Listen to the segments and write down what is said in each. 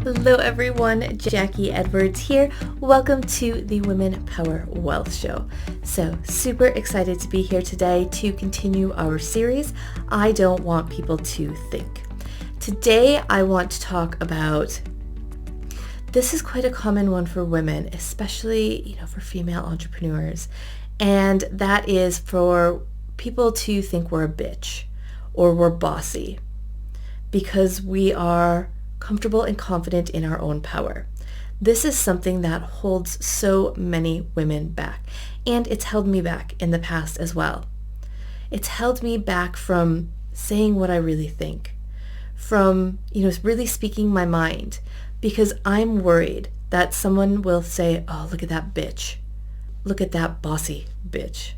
Hello everyone, Jackie Edwards here. Welcome to the Women Power Wealth Show. So super excited to be here today to continue our series, I Don't Want People to Think. Today I want to talk about, this is quite a common one for women, especially, for female entrepreneurs. And that is for people to think we're a bitch or we're bossy because we are comfortable and confident in our own power. This is something that holds so many women back, and it's held me back in the past as well. It's held me back from saying what I really think, from, really speaking my mind, because I'm worried that someone will say, oh, look at that bitch. Look at that bossy bitch.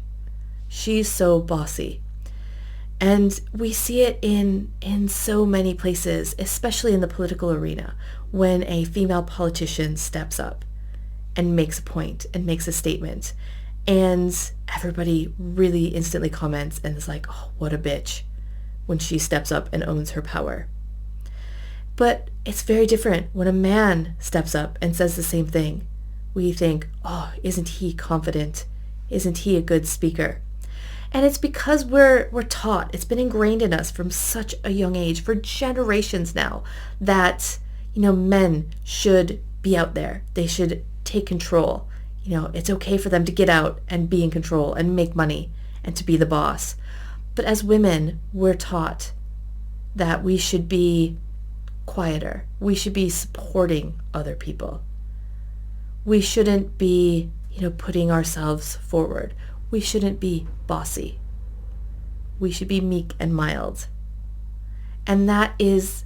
She's so bossy. And we see it in so many places, especially in the political arena, when a female politician steps up and makes a point and makes a statement. And everybody really instantly comments and is like, oh, what a bitch, when she steps up and owns her power. But it's very different when a man steps up and says the same thing. We think, oh, isn't he confident? Isn't he a good speaker? And it's because we're taught, it's been ingrained in us from such a young age, for generations now, that, men should be out there. They should take control. It's okay for them to get out and be in control and make money and to be the boss. But as women, we're taught that we should be quieter. We should be supporting other people. We shouldn't be, putting ourselves forward. We shouldn't be bossy. We should be meek and mild. And that is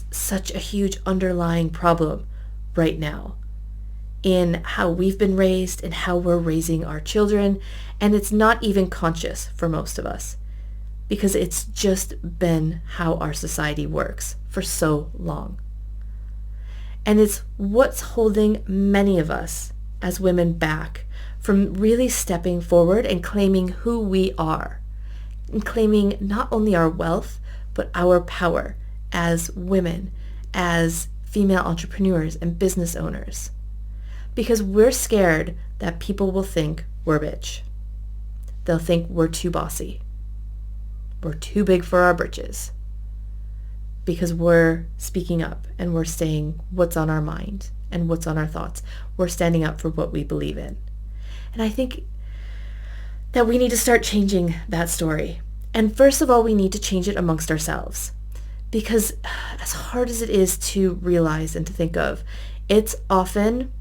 such a huge underlying problem right now in how we've been raised and how we're raising our children. And it's not even conscious for most of us because it's just been how our society works for so long. And it's what's holding many of us as women back from really stepping forward and claiming who we are, and claiming not only our wealth, but our power as women, as female entrepreneurs and business owners. Because we're scared that people will think we're a bitch. They'll think we're too bossy. We're too big for our britches. Because we're speaking up and we're saying what's on our mind and what's on our thoughts. We're standing up for what we believe in. And I think that we need to start changing that story. And first of all, we need to change it amongst ourselves. Because as hard as it is to realize and to think of, it's often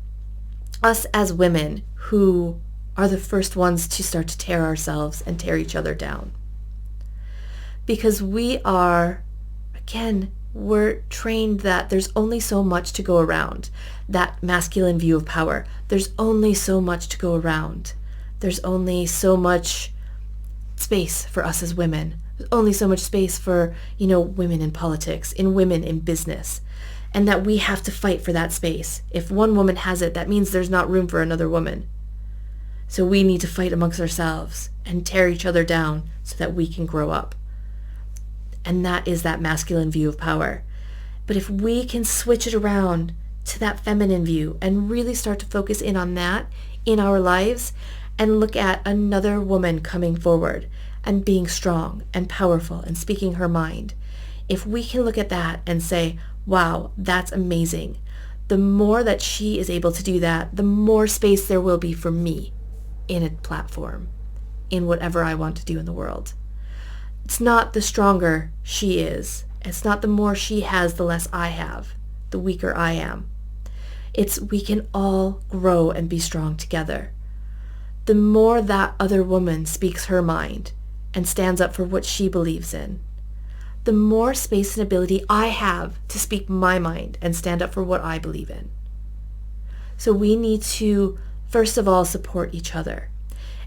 us as women who are the first ones to start to tear ourselves and tear each other down. Because we are, again, we're trained that there's only so much to go around. That masculine view of power. There's only so much to go around. There's only so much space for us as women. There's only so much space for, women in politics, in women in business. And that we have to fight for that space. If one woman has it, that means there's not room for another woman. So we need to fight amongst ourselves and tear each other down so that we can grow up. And that is that masculine view of power. But if we can switch it around to that feminine view and really start to focus in on that in our lives and look at another woman coming forward and being strong and powerful and speaking her mind, if we can look at that and say, wow, that's amazing. The more that she is able to do that, the more space there will be for me in a platform, in whatever I want to do in the world. It's not the stronger she is. It's not the more she has, the less I have, the weaker I am. It's we can all grow and be strong together. The more that other woman speaks her mind and stands up for what she believes in, the more space and ability I have to speak my mind and stand up for what I believe in. So we need to, first of all, support each other.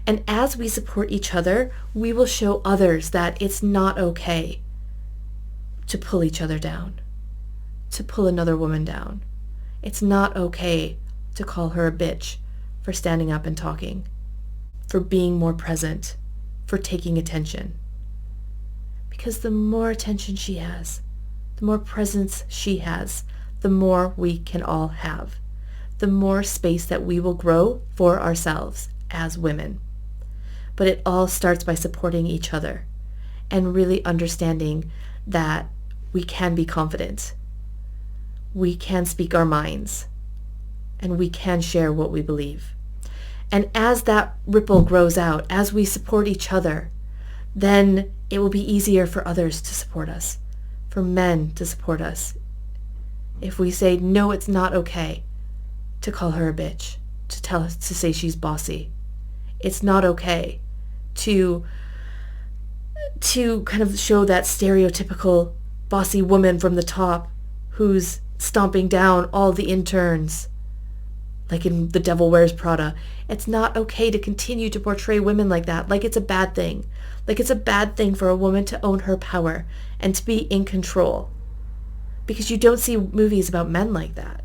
And as we support each other, we will show others that it's not okay to pull each other down, to pull another woman down. It's not okay to call her a bitch for standing up and talking, for being more present, for taking attention. Because the more attention she has, the more presence she has, the more we can all have, the more space that we will grow for ourselves as women. But it all starts by supporting each other and really understanding that we can be confident. We can speak our minds and we can share what we believe. And as that ripple grows out, as we support each other, then it will be easier for others to support us, for men to support us. If we say, no, it's not okay to call her a bitch, to say she's bossy. It's not okay to kind of show that stereotypical bossy woman from the top who's stomping down all the interns, like in The Devil Wears Prada. It's not okay to continue to portray women like that, like it's a bad thing. Like it's a bad thing for a woman to own her power and to be in control. Because you don't see movies about men like that.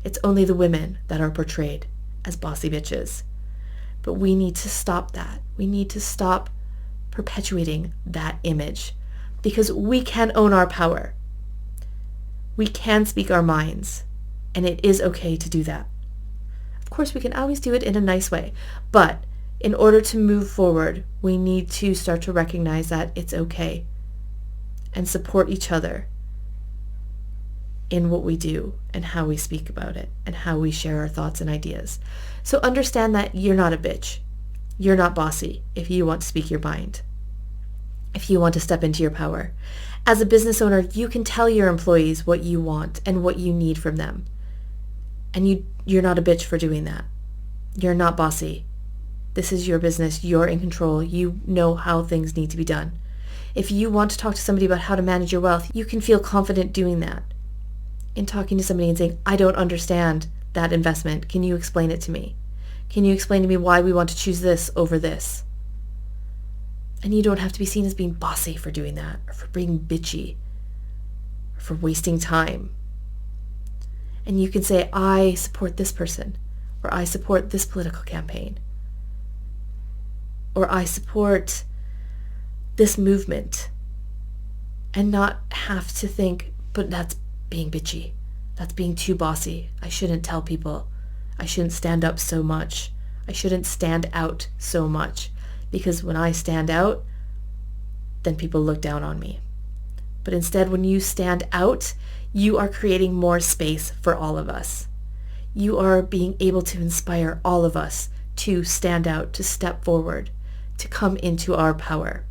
It's only the women that are portrayed as bossy bitches. But we need to stop that. We need to stop perpetuating that image because we can own our power. We can speak our minds, and it is okay to do that. Of course, we can always do it in a nice way, but in order to move forward, we need to start to recognize that it's okay and support each other in what we do and how we speak about it and how we share our thoughts and ideas. So understand that you're not a bitch. You're not bossy if you want to speak your mind, if you want to step into your power. As a business owner, you can tell your employees what you want and what you need from them. And you're not a bitch for doing that. You're not bossy. This is your business. You're in control. You know how things need to be done. If you want to talk to somebody about how to manage your wealth, you can feel confident doing that. In talking to somebody and saying, I don't understand that investment. Can you explain it to me? Can you explain to me why we want to choose this over this? And you don't have to be seen as being bossy for doing that, or for being bitchy, or for wasting time. And you can say, I support this person, or I support this political campaign, or I support this movement, and not have to think, but that's being bitchy. That's being too bossy. I shouldn't tell people. I shouldn't stand up so much. I shouldn't stand out so much. Because when I stand out, then people look down on me. But instead, when you stand out, you are creating more space for all of us. You are being able to inspire all of us to stand out, to step forward, to come into our power.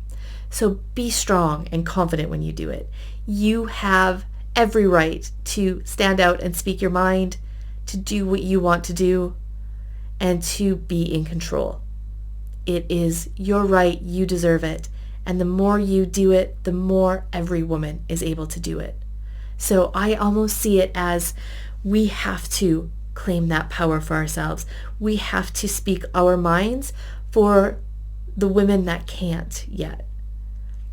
So be strong and confident when you do it. You have every right to stand out and speak your mind, to do what you want to do, and to be in control. It is your right, you deserve it, and the more you do it, the more every woman is able to do it. So I almost see it as we have to claim that power for ourselves. We have to speak our minds for the women that can't yet.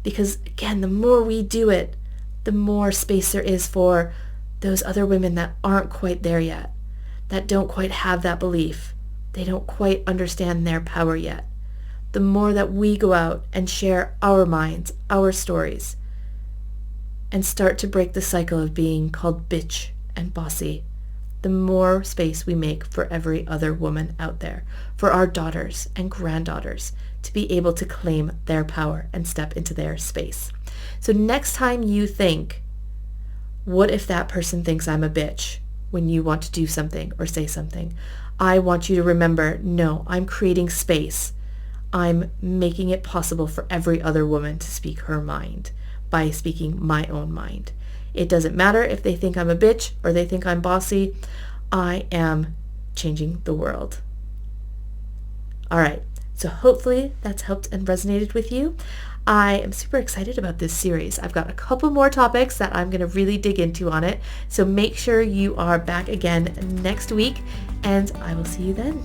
Because again, the more we do it, the more space there is for those other women that aren't quite there yet, that don't quite have that belief. They don't quite understand their power yet. The more that we go out and share our minds, our stories, and start to break the cycle of being called bitch and bossy, the more space we make for every other woman out there, for our daughters and granddaughters to be able to claim their power and step into their space. So next time you think, what if that person thinks I'm a bitch when you want to do something or say something? I want you to remember, no, I'm creating space. I'm making it possible for every other woman to speak her mind by speaking my own mind. It doesn't matter if they think I'm a bitch or they think I'm bossy. I am changing the world. All right, so hopefully that's helped and resonated with you. I am super excited about this series. I've got a couple more topics that I'm going to really dig into on it. So make sure you are back again next week, and I will see you then.